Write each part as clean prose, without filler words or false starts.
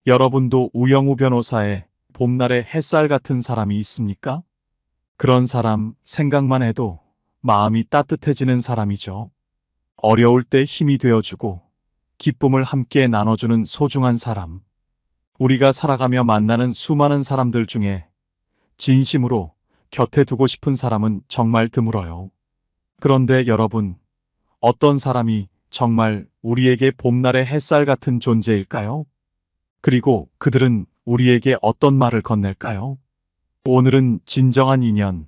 여러분도 우영우 변호사의 봄날의 햇살 같은 사람이 있습니까? 그런 사람 생각만 해도 마음이 따뜻해지는 사람이죠. 어려울 때 힘이 되어주고 기쁨을 함께 나눠주는 소중한 사람. 우리가 살아가며 만나는 수많은 사람들 중에 진심으로 곁에 두고 싶은 사람은 정말 드물어요. 그런데 여러분, 어떤 사람이 정말 우리에게 봄날의 햇살 같은 존재일까요? 그리고 그들은 우리에게 어떤 말을 건넬까요? 오늘은 진정한 인연,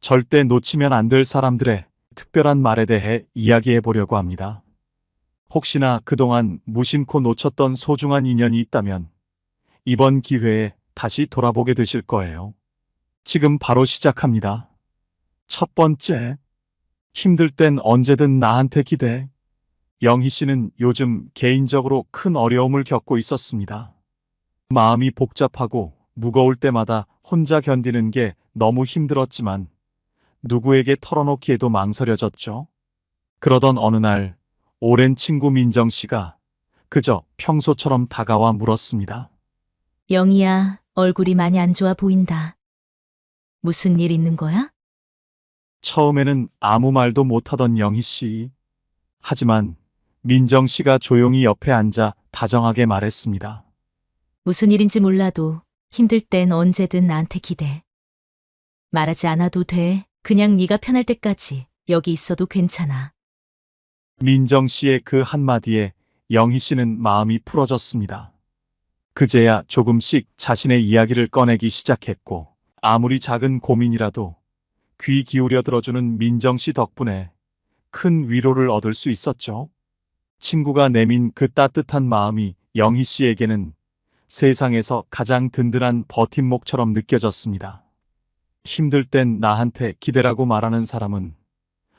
절대 놓치면 안 될 사람들의 특별한 말에 대해 이야기해 보려고 합니다. 혹시나 그동안 무심코 놓쳤던 소중한 인연이 있다면 이번 기회에 다시 돌아보게 되실 거예요. 지금 바로 시작합니다. 첫 번째, 힘들 땐 언제든 나한테 기대. 영희 씨는 요즘 개인적으로 큰 어려움을 겪고 있었습니다. 마음이 복잡하고 무거울 때마다 혼자 견디는 게 너무 힘들었지만 누구에게 털어놓기에도 망설여졌죠. 그러던 어느 날 오랜 친구 민정 씨가 그저 평소처럼 다가와 물었습니다. 영희야, 얼굴이 많이 안 좋아 보인다. 무슨 일 있는 거야? 처음에는 아무 말도 못하던 영희 씨. 하지만 민정 씨가 조용히 옆에 앉아 다정하게 말했습니다. 무슨 일인지 몰라도 힘들 땐 언제든 나한테 기대. 말하지 않아도 돼. 그냥 네가 편할 때까지 여기 있어도 괜찮아. 민정 씨의 그 한마디에 영희 씨는 마음이 풀어졌습니다. 그제야 조금씩 자신의 이야기를 꺼내기 시작했고, 아무리 작은 고민이라도 귀 기울여 들어주는 민정 씨 덕분에 큰 위로를 얻을 수 있었죠. 친구가 내민 그 따뜻한 마음이 영희 씨에게는 세상에서 가장 든든한 버팀목처럼 느껴졌습니다. 힘들 땐 나한테 기대라고 말하는 사람은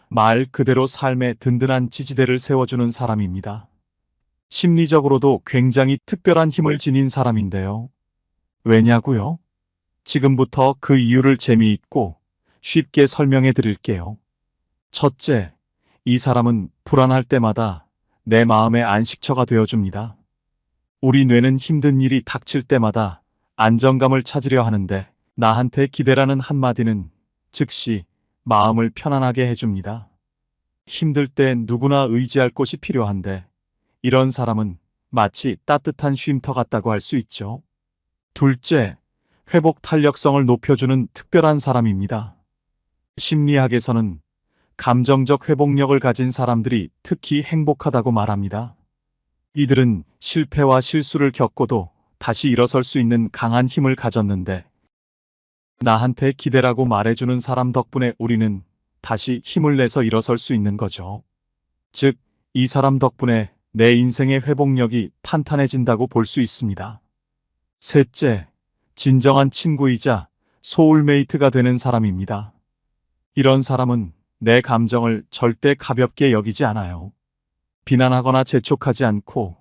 말 그대로 삶의 든든한 지지대를 세워주는 사람입니다. 심리적으로도 굉장히 특별한 힘을 지닌 사람인데요. 왜냐고요? 지금부터 그 이유를 재미있고 쉽게 설명해 드릴게요. 첫째, 이 사람은 불안할 때마다 내 마음의 안식처가 되어줍니다. 우리 뇌는 힘든 일이 닥칠 때마다 안정감을 찾으려 하는데 나한테 기대라는 한마디는 즉시 마음을 편안하게 해줍니다. 힘들 때 누구나 의지할 곳이 필요한데 이런 사람은 마치 따뜻한 쉼터 같다고 할 수 있죠. 둘째, 회복 탄력성을 높여주는 특별한 사람입니다. 심리학에서는 감정적 회복력을 가진 사람들이 특히 행복하다고 말합니다. 이들은 실패와 실수를 겪고도 다시 일어설 수 있는 강한 힘을 가졌는데 나한테 기대라고 말해주는 사람 덕분에 우리는 다시 힘을 내서 일어설 수 있는 거죠. 즉, 이 사람 덕분에 내 인생의 회복력이 탄탄해진다고 볼 수 있습니다. 셋째, 진정한 친구이자 소울메이트가 되는 사람입니다. 이런 사람은 내 감정을 절대 가볍게 여기지 않아요. 비난하거나 재촉하지 않고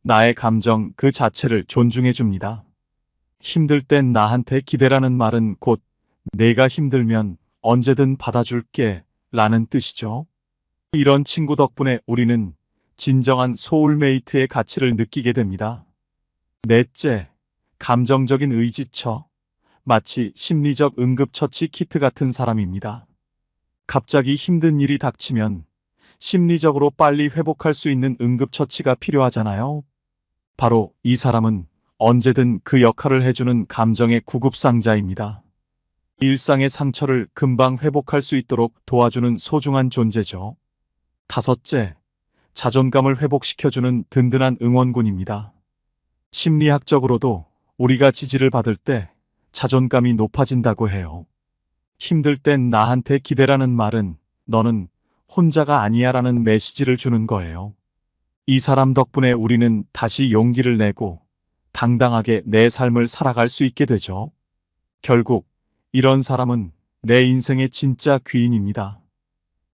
나의 감정 그 자체를 존중해 줍니다. 힘들 땐 나한테 기대라는 말은 곧 내가 힘들면 언제든 받아줄게 라는 뜻이죠. 이런 친구 덕분에 우리는 진정한 소울메이트의 가치를 느끼게 됩니다. 넷째, 감정적인 의지처, 마치 심리적 응급처치 키트 같은 사람입니다. 갑자기 힘든 일이 닥치면 심리적으로 빨리 회복할 수 있는 응급처치가 필요하잖아요. 바로 이 사람은 언제든 그 역할을 해주는 감정의 구급상자입니다. 일상의 상처를 금방 회복할 수 있도록 도와주는 소중한 존재죠. 다섯째, 자존감을 회복시켜주는 든든한 응원군입니다. 심리학적으로도 우리가 지지를 받을 때 자존감이 높아진다고 해요. 힘들 땐 나한테 기대라는 말은 너는 혼자가 아니야 라는 메시지를 주는 거예요. 이 사람 덕분에 우리는 다시 용기를 내고 당당하게 내 삶을 살아갈 수 있게 되죠. 결국 이런 사람은 내 인생의 진짜 귀인입니다.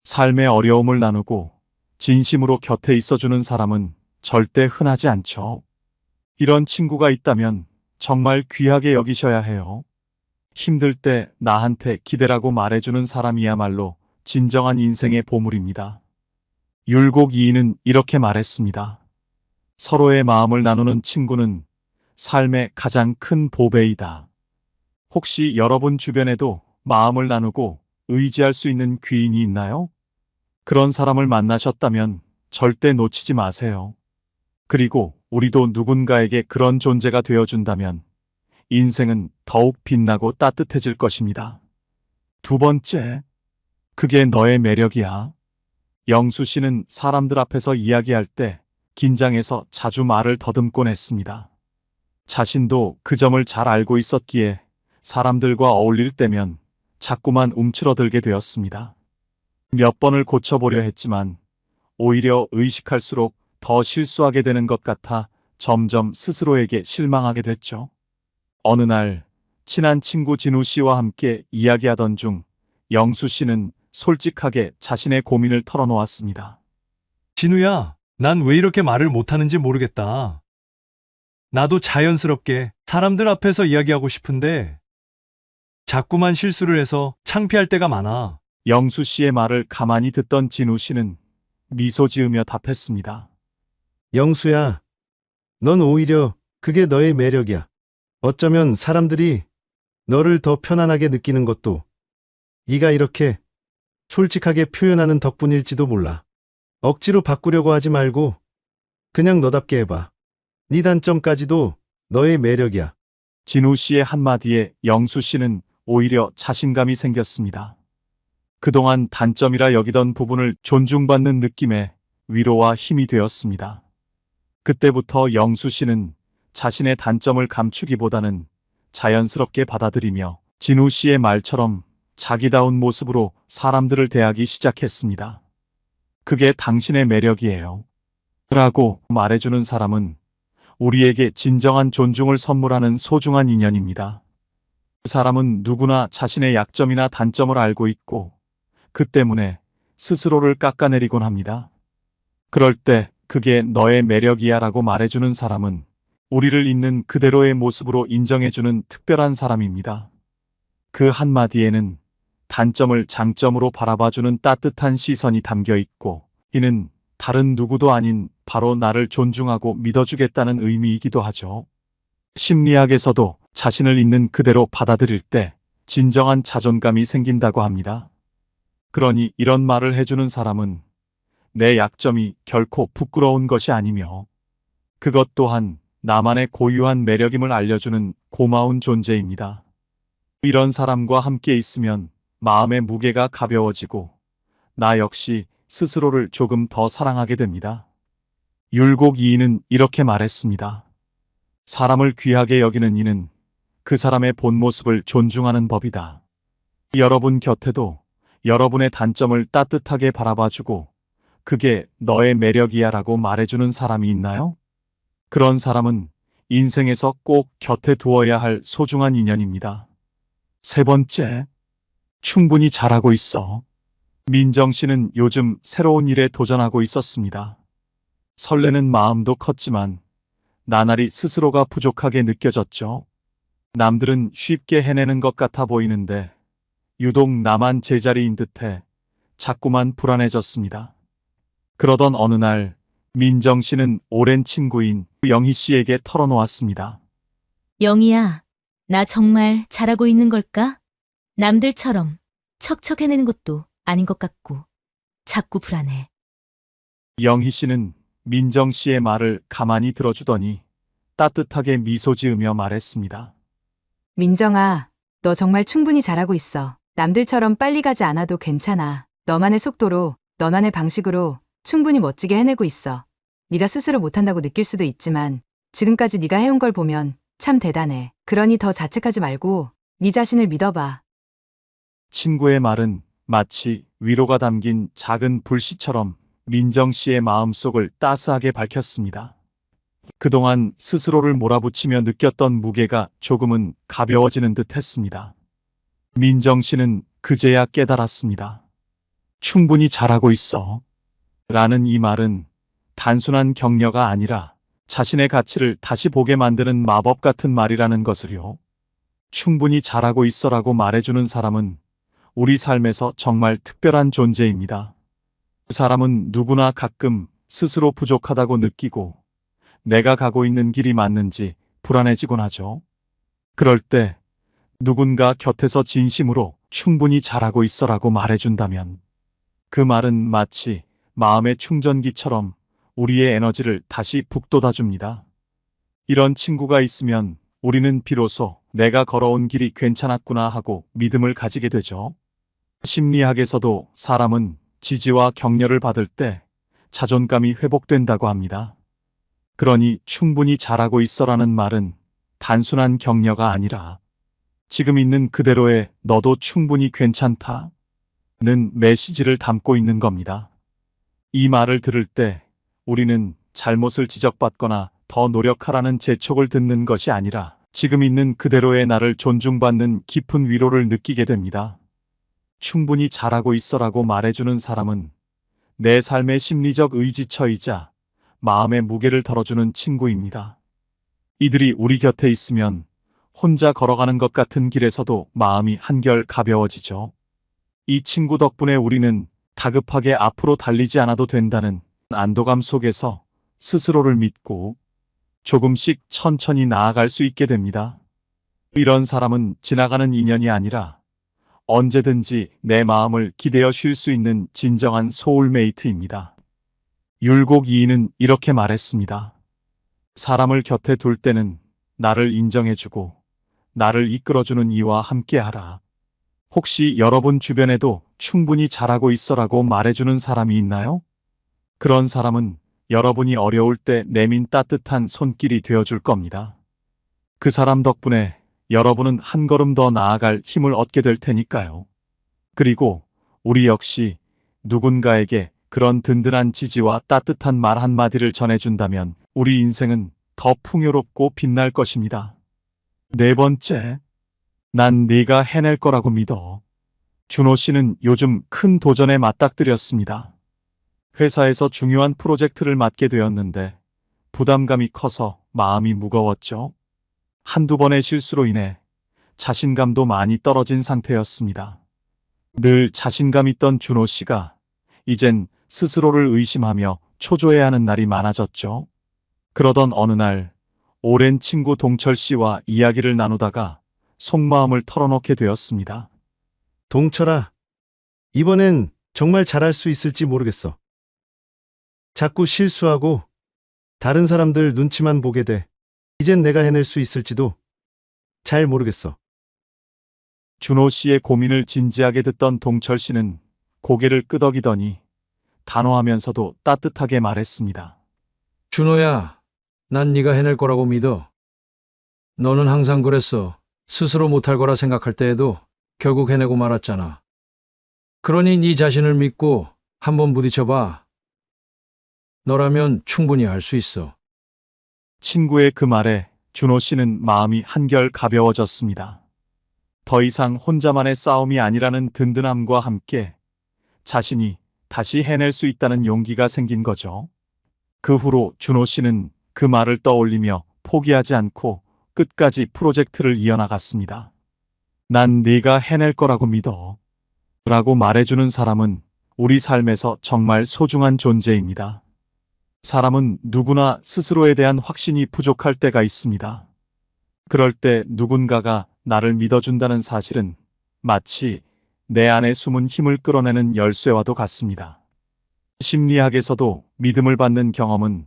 삶의 어려움을 나누고 진심으로 곁에 있어주는 사람은 절대 흔하지 않죠. 이런 친구가 있다면 정말 귀하게 여기셔야 해요. 힘들 때 나한테 기대라고 말해주는 사람이야말로 진정한 인생의 보물입니다. 율곡 이인은 이렇게 말했습니다. 서로의 마음을 나누는 친구는 삶의 가장 큰 보배이다. 혹시 여러분 주변에도 마음을 나누고 의지할 수 있는 귀인이 있나요? 그런 사람을 만나셨다면 절대 놓치지 마세요. 그리고 우리도 누군가에게 그런 존재가 되어준다면 인생은 더욱 빛나고 따뜻해질 것입니다. 두 번째, 그게 너의 매력이야. 영수 씨는 사람들 앞에서 이야기할 때 긴장해서 자주 말을 더듬곤 했습니다. 자신도 그 점을 잘 알고 있었기에 사람들과 어울릴 때면 자꾸만 움츠러들게 되었습니다. 몇 번을 고쳐보려 했지만 오히려 의식할수록 더 실수하게 되는 것 같아 점점 스스로에게 실망하게 됐죠. 어느 날 친한 친구 진우 씨와 함께 이야기하던 중 영수 씨는 솔직하게 자신의 고민을 털어놓았습니다. 진우야, 난 왜 이렇게 말을 못하는지 모르겠다. 나도 자연스럽게 사람들 앞에서 이야기하고 싶은데 자꾸만 실수를 해서 창피할 때가 많아. 영수 씨의 말을 가만히 듣던 진우 씨는 미소 지으며 답했습니다. 영수야, 넌 오히려 그게 너의 매력이야. 어쩌면 사람들이 너를 더 편안하게 느끼는 것도 네가 이렇게 솔직하게 표현하는 덕분일지도 몰라. 억지로 바꾸려고 하지 말고 그냥 너답게 해봐. 네 단점까지도 너의 매력이야. 진우 씨의 한마디에 영수 씨는 오히려 자신감이 생겼습니다. 그동안 단점이라 여기던 부분을 존중받는 느낌에 위로와 힘이 되었습니다. 그때부터 영수 씨는 자신의 단점을 감추기보다는 자연스럽게 받아들이며 진우 씨의 말처럼 자기다운 모습으로 사람들을 대하기 시작했습니다. 그게 당신의 매력이에요. 라고 말해주는 사람은 우리에게 진정한 존중을 선물하는 소중한 인연입니다. 그 사람은 누구나 자신의 약점이나 단점을 알고 있고 그 때문에 스스로를 깎아내리곤 합니다. 그럴 때 그게 너의 매력이야 라고 말해주는 사람은 우리를 있는 그대로의 모습으로 인정해주는 특별한 사람입니다. 그 한마디에는 단점을 장점으로 바라봐주는 따뜻한 시선이 담겨 있고 이는 다른 누구도 아닌 바로 나를 존중하고 믿어주겠다는 의미이기도 하죠. 심리학에서도 자신을 있는 그대로 받아들일 때 진정한 자존감이 생긴다고 합니다. 그러니 이런 말을 해주는 사람은 내 약점이 결코 부끄러운 것이 아니며 그것 또한 나만의 고유한 매력임을 알려주는 고마운 존재입니다. 이런 사람과 함께 있으면 마음의 무게가 가벼워지고 나 역시 스스로를 조금 더 사랑하게 됩니다. 율곡 이인은 이렇게 말했습니다. 사람을 귀하게 여기는 이는 그 사람의 본 모습을 존중하는 법이다. 여러분 곁에도 여러분의 단점을 따뜻하게 바라봐주고 그게 너의 매력이야 라고 말해주는 사람이 있나요? 그런 사람은 인생에서 꼭 곁에 두어야 할 소중한 인연입니다. 세 번째, 충분히 잘하고 있어. 민정 씨는 요즘 새로운 일에 도전하고 있었습니다. 설레는 마음도 컸지만 나날이 스스로가 부족하게 느껴졌죠. 남들은 쉽게 해내는 것 같아 보이는데 유독 나만 제자리인 듯해 자꾸만 불안해졌습니다. 그러던 어느 날 민정 씨는 오랜 친구인 영희 씨에게 털어놓았습니다. 영희야, 나 정말 잘하고 있는 걸까? 남들처럼 척척 해내는 것도 아닌 것 같고 자꾸 불안해. 영희 씨는 민정 씨의 말을 가만히 들어주더니 따뜻하게 미소 지으며 말했습니다. 민정아, 너 정말 충분히 잘하고 있어. 남들처럼 빨리 가지 않아도 괜찮아. 너만의 속도로, 너만의 방식으로 충분히 멋지게 해내고 있어. 네가 스스로 못한다고 느낄 수도 있지만 지금까지 네가 해온 걸 보면 참 대단해. 그러니 더 자책하지 말고 네 자신을 믿어봐. 친구의 말은 마치 위로가 담긴 작은 불씨처럼 민정 씨의 마음속을 따스하게 밝혔습니다. 그동안 스스로를 몰아붙이며 느꼈던 무게가 조금은 가벼워지는 듯 했습니다. 민정 씨는 그제야 깨달았습니다. 충분히 잘하고 있어. 라는 이 말은 단순한 격려가 아니라 자신의 가치를 다시 보게 만드는 마법 같은 말이라는 것을요. 충분히 잘하고 있어라고 말해주는 사람은 우리 삶에서 정말 특별한 존재입니다. 그 사람은 누구나 가끔 스스로 부족하다고 느끼고 내가 가고 있는 길이 맞는지 불안해지곤 하죠. 그럴 때 누군가 곁에서 진심으로 충분히 잘하고 있어라고 말해준다면 그 말은 마치 마음의 충전기처럼 우리의 에너지를 다시 북돋아줍니다. 이런 친구가 있으면 우리는 비로소 내가 걸어온 길이 괜찮았구나 하고 믿음을 가지게 되죠. 심리학에서도 사람은 지지와 격려를 받을 때 자존감이 회복된다고 합니다. 그러니 충분히 잘하고 있어라는 말은 단순한 격려가 아니라 지금 있는 그대로의 너도 충분히 괜찮다는 메시지를 담고 있는 겁니다. 이 말을 들을 때 우리는 잘못을 지적받거나 더 노력하라는 재촉을 듣는 것이 아니라 지금 있는 그대로의 나를 존중받는 깊은 위로를 느끼게 됩니다. 충분히 잘하고 있어라고 말해주는 사람은 내 삶의 심리적 의지처이자 마음의 무게를 덜어주는 친구입니다. 이들이 우리 곁에 있으면 혼자 걸어가는 것 같은 길에서도 마음이 한결 가벼워지죠. 이 친구 덕분에 우리는 다급하게 앞으로 달리지 않아도 된다는 안도감 속에서 스스로를 믿고 조금씩 천천히 나아갈 수 있게 됩니다. 이런 사람은 지나가는 인연이 아니라 언제든지 내 마음을 기대어 쉴 수 있는 진정한 소울메이트입니다. 율곡 이인은 이렇게 말했습니다. 사람을 곁에 둘 때는 나를 인정해주고 나를 이끌어주는 이와 함께하라. 혹시 여러분 주변에도 충분히 잘하고 있어라고 말해주는 사람이 있나요? 그런 사람은 여러분이 어려울 때 내민 따뜻한 손길이 되어줄 겁니다. 그 사람 덕분에 여러분은 한 걸음 더 나아갈 힘을 얻게 될 테니까요. 그리고 우리 역시 누군가에게 그런 든든한 지지와 따뜻한 말 한마디를 전해준다면 우리 인생은 더 풍요롭고 빛날 것입니다. 네 번째, 난 네가 해낼 거라고 믿어. 준호 씨는 요즘 큰 도전에 맞닥뜨렸습니다. 회사에서 중요한 프로젝트를 맡게 되었는데 부담감이 커서 마음이 무거웠죠. 한두 번의 실수로 인해 자신감도 많이 떨어진 상태였습니다. 늘 자신감 있던 준호 씨가 이젠 스스로를 의심하며 초조해하는 날이 많아졌죠. 그러던 어느 날 오랜 친구 동철 씨와 이야기를 나누다가 속마음을 털어놓게 되었습니다. 동철아, 이번엔 정말 잘할 수 있을지 모르겠어. 자꾸 실수하고 다른 사람들 눈치만 보게 돼. 이젠 내가 해낼 수 있을지도 잘 모르겠어. 준호 씨의 고민을 진지하게 듣던 동철 씨는 고개를 끄덕이더니 단호하면서도 따뜻하게 말했습니다. 준호야, 난 네가 해낼 거라고 믿어. 너는 항상 그랬어. 스스로 못할 거라 생각할 때에도 결국 해내고 말았잖아. 그러니 네 자신을 믿고 한번 부딪혀봐. 너라면 충분히 할 수 있어. 친구의 그 말에 준호 씨는 마음이 한결 가벼워졌습니다. 더 이상 혼자만의 싸움이 아니라는 든든함과 함께 자신이 다시 해낼 수 있다는 용기가 생긴 거죠. 그 후로 준호 씨는 그 말을 떠올리며 포기하지 않고 끝까지 프로젝트를 이어나갔습니다. 난 네가 해낼 거라고 믿어. 라고 말해주는 사람은 우리 삶에서 정말 소중한 존재입니다. 사람은 누구나 스스로에 대한 확신이 부족할 때가 있습니다. 그럴 때 누군가가 나를 믿어준다는 사실은 마치 내 안에 숨은 힘을 끌어내는 열쇠와도 같습니다. 심리학에서도 믿음을 받는 경험은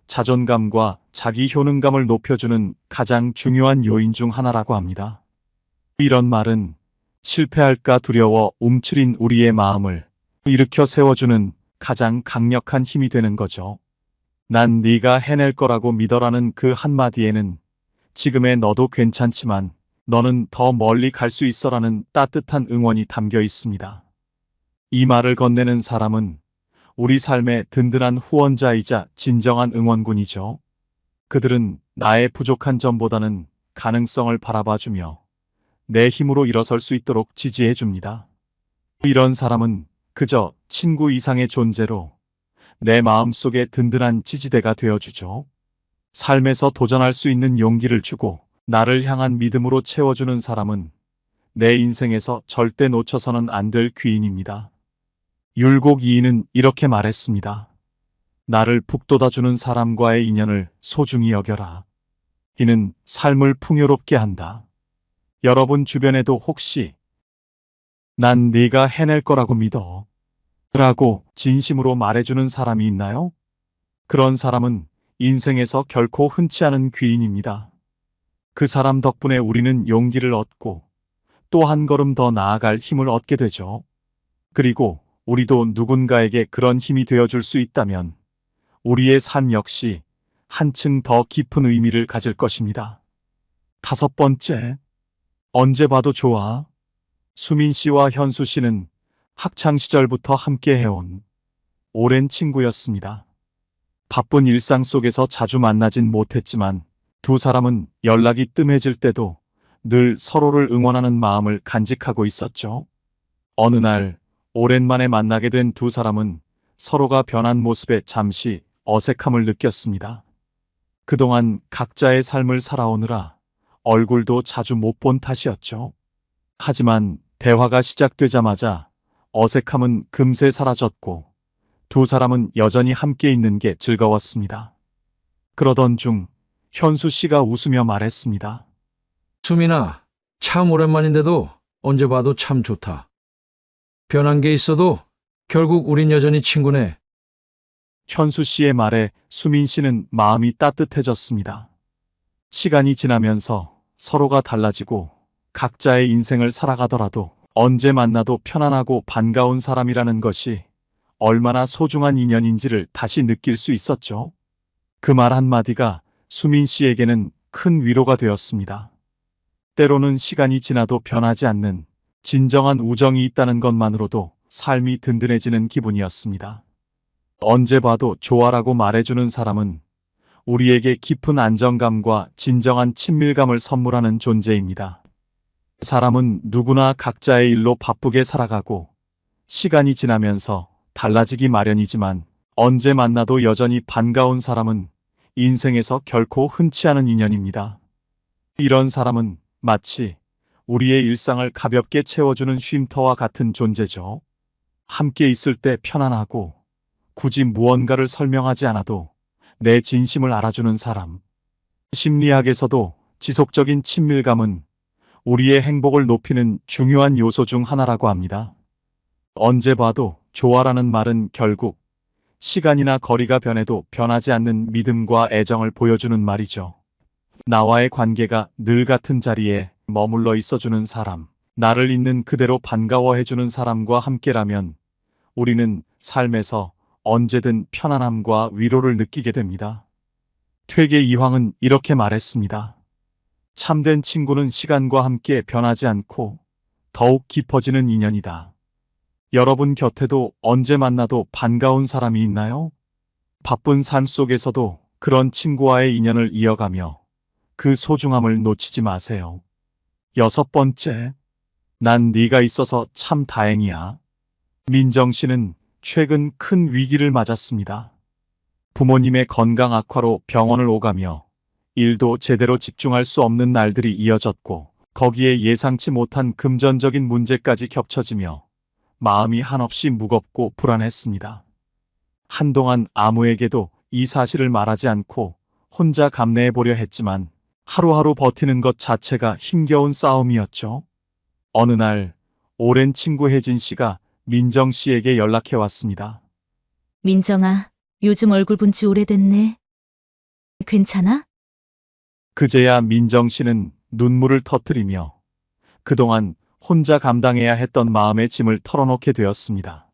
자존감과 자기 효능감을 높여주는 가장 중요한 요인 중 하나라고 합니다. 이런 말은 실패할까 두려워 움츠린 우리의 마음을 일으켜 세워주는 가장 강력한 힘이 되는 거죠. 난 네가 해낼 거라고 믿어라는 그 한마디에는 지금의 너도 괜찮지만 너는 더 멀리 갈 수 있어라는 따뜻한 응원이 담겨 있습니다. 이 말을 건네는 사람은 우리 삶의 든든한 후원자이자 진정한 응원군이죠. 그들은 나의 부족한 점보다는 가능성을 바라봐주며 내 힘으로 일어설 수 있도록 지지해줍니다. 이런 사람은 그저 친구 이상의 존재로 내 마음속에 든든한 지지대가 되어주죠. 삶에서 도전할 수 있는 용기를 주고 나를 향한 믿음으로 채워주는 사람은 내 인생에서 절대 놓쳐서는 안 될 귀인입니다. 율곡 이인은 이렇게 말했습니다. 나를 북돋아주는 사람과의 인연을 소중히 여겨라. 이는 삶을 풍요롭게 한다. 여러분 주변에도 혹시 난 네가 해낼 거라고 믿어 라고 진심으로 말해주는 사람이 있나요? 그런 사람은 인생에서 결코 흔치 않은 귀인입니다. 그 사람 덕분에 우리는 용기를 얻고 또 한 걸음 더 나아갈 힘을 얻게 되죠. 그리고 우리도 누군가에게 그런 힘이 되어줄 수 있다면 우리의 삶 역시 한층 더 깊은 의미를 가질 것입니다. 5번째, 언제 봐도 좋아. 수민 씨와 현수 씨는 학창 시절부터 함께 해온 오랜 친구였습니다. 바쁜 일상 속에서 자주 만나진 못했지만 두 사람은 연락이 뜸해질 때도 늘 서로를 응원하는 마음을 간직하고 있었죠. 어느 날 오랜만에 만나게 된 두 사람은 서로가 변한 모습에 잠시 어색함을 느꼈습니다. 그동안 각자의 삶을 살아오느라 얼굴도 자주 못 본 탓이었죠. 하지만 대화가 시작되자마자 어색함은 금세 사라졌고 두 사람은 여전히 함께 있는 게 즐거웠습니다. 그러던 중 현수 씨가 웃으며 말했습니다. 수민아, 참 오랜만인데도 언제 봐도 참 좋다. 변한 게 있어도 결국 우린 여전히 친구네. 현수 씨의 말에 수민 씨는 마음이 따뜻해졌습니다. 시간이 지나면서 서로가 달라지고 각자의 인생을 살아가더라도 언제 만나도 편안하고 반가운 사람이라는 것이 얼마나 소중한 인연인지를 다시 느낄 수 있었죠. 그 말 한마디가 수민 씨에게는 큰 위로가 되었습니다. 때로는 시간이 지나도 변하지 않는 진정한 우정이 있다는 것만으로도 삶이 든든해지는 기분이었습니다. 언제 봐도 좋아라고 말해주는 사람은 우리에게 깊은 안정감과 진정한 친밀감을 선물하는 존재입니다. 사람은 누구나 각자의 일로 바쁘게 살아가고 시간이 지나면서 달라지기 마련이지만 언제 만나도 여전히 반가운 사람은 인생에서 결코 흔치 않은 인연입니다. 이런 사람은 마치 우리의 일상을 가볍게 채워주는 쉼터와 같은 존재죠. 함께 있을 때 편안하고 굳이 무언가를 설명하지 않아도 내 진심을 알아주는 사람. 심리학에서도 지속적인 친밀감은 우리의 행복을 높이는 중요한 요소 중 하나라고 합니다. 언제 봐도 좋아라는 말은 결국 시간이나 거리가 변해도 변하지 않는 믿음과 애정을 보여주는 말이죠. 나와의 관계가 늘 같은 자리에 머물러 있어주는 사람, 나를 있는 그대로 반가워해주는 사람과 함께라면 우리는 삶에서 언제든 편안함과 위로를 느끼게 됩니다. 퇴계 이황은 이렇게 말했습니다. 참된 친구는 시간과 함께 변하지 않고 더욱 깊어지는 인연이다. 여러분 곁에도 언제 만나도 반가운 사람이 있나요? 바쁜 삶 속에서도 그런 친구와의 인연을 이어가며 그 소중함을 놓치지 마세요. 6번째, 난 네가 있어서 참 다행이야. 민정 씨는 최근 큰 위기를 맞았습니다. 부모님의 건강 악화로 병원을 오가며 일도 제대로 집중할 수 없는 날들이 이어졌고 거기에 예상치 못한 금전적인 문제까지 겹쳐지며 마음이 한없이 무겁고 불안했습니다. 한동안 아무에게도 이 사실을 말하지 않고 혼자 감내해 보려 했지만 하루하루 버티는 것 자체가 힘겨운 싸움이었죠. 어느 날 오랜 친구 혜진 씨가 민정 씨에게 연락해 왔습니다. 민정아, 요즘 얼굴 본 지 오래됐네. 괜찮아? 그제야 민정 씨는 눈물을 터뜨리며 그동안 혼자 감당해야 했던 마음의 짐을 털어놓게 되었습니다.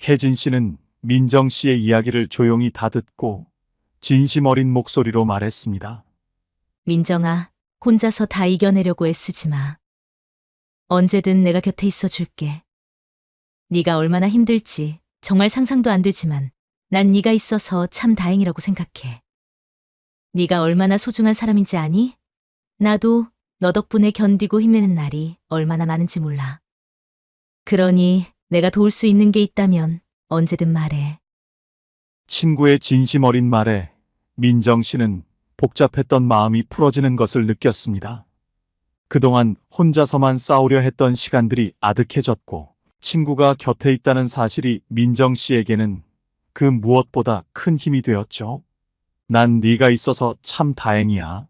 혜진 씨는 민정 씨의 이야기를 조용히 다 듣고 진심 어린 목소리로 말했습니다. 민정아, 혼자서 다 이겨내려고 애쓰지 마. 언제든 내가 곁에 있어 줄게. 네가 얼마나 힘들지 정말 상상도 안 되지만 난 네가 있어서 참 다행이라고 생각해. 네가 얼마나 소중한 사람인지 아니? 나도 너 덕분에 견디고 힘내는 날이 얼마나 많은지 몰라. 그러니 내가 도울 수 있는 게 있다면 언제든 말해. 친구의 진심 어린 말에 민정 씨는 복잡했던 마음이 풀어지는 것을 느꼈습니다. 그동안 혼자서만 싸우려 했던 시간들이 아득해졌고 친구가 곁에 있다는 사실이 민정 씨에게는 그 무엇보다 큰 힘이 되었죠. 난 네가 있어서 참 다행이야.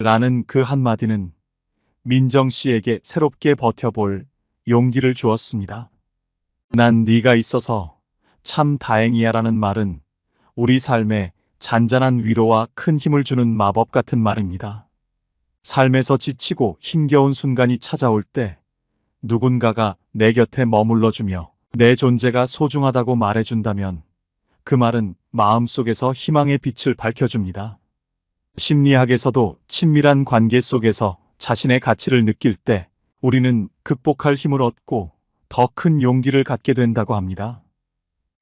라는 그 한마디는 민정 씨에게 새롭게 버텨볼 용기를 주었습니다. 난 네가 있어서 참 다행이야 라는 말은 우리 삶에 잔잔한 위로와 큰 힘을 주는 마법 같은 말입니다. 삶에서 지치고 힘겨운 순간이 찾아올 때 누군가가 내 곁에 머물러주며 내 존재가 소중하다고 말해준다면 그 말은 마음속에서 희망의 빛을 밝혀줍니다. 심리학에서도 친밀한 관계 속에서 자신의 가치를 느낄 때 우리는 극복할 힘을 얻고 더 큰 용기를 갖게 된다고 합니다.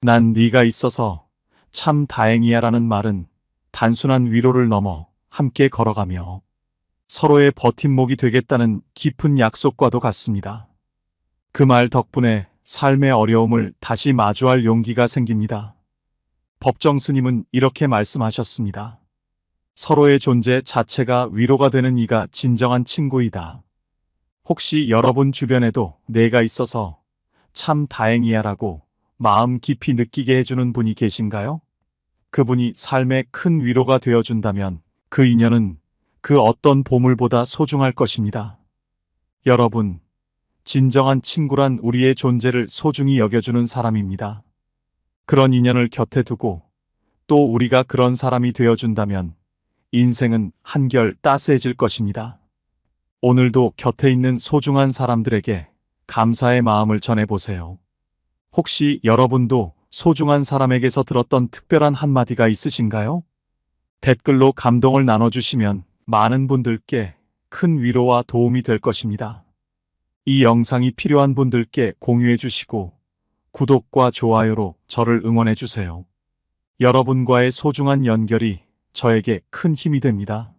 난 네가 있어서 참 다행이야 라는 말은 단순한 위로를 넘어 함께 걸어가며 서로의 버팀목이 되겠다는 깊은 약속과도 같습니다. 그 말 덕분에 삶의 어려움을 다시 마주할 용기가 생깁니다. 법정 스님은 이렇게 말씀하셨습니다. 서로의 존재 자체가 위로가 되는 이가 진정한 친구이다. 혹시 여러분 주변에도 내가 있어서 참 다행이야 라고 마음 깊이 느끼게 해주는 분이 계신가요? 그분이 삶의 큰 위로가 되어준다면 그 인연은 그 어떤 보물보다 소중할 것입니다. 여러분, 진정한 친구란 우리의 존재를 소중히 여겨주는 사람입니다. 그런 인연을 곁에 두고 또 우리가 그런 사람이 되어준다면 인생은 한결 따스해질 것입니다. 오늘도 곁에 있는 소중한 사람들에게 감사의 마음을 전해보세요. 혹시 여러분도 소중한 사람에게서 들었던 특별한 한마디가 있으신가요? 댓글로 감동을 나눠주시면 많은 분들께 큰 위로와 도움이 될 것입니다. 이 영상이 필요한 분들께 공유해 주시고 구독과 좋아요로 저를 응원해 주세요. 여러분과의 소중한 연결이 저에게 큰 힘이 됩니다.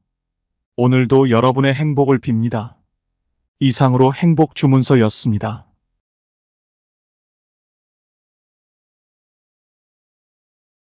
오늘도 여러분의 행복을 빕니다. 이상으로 행복 주문서였습니다.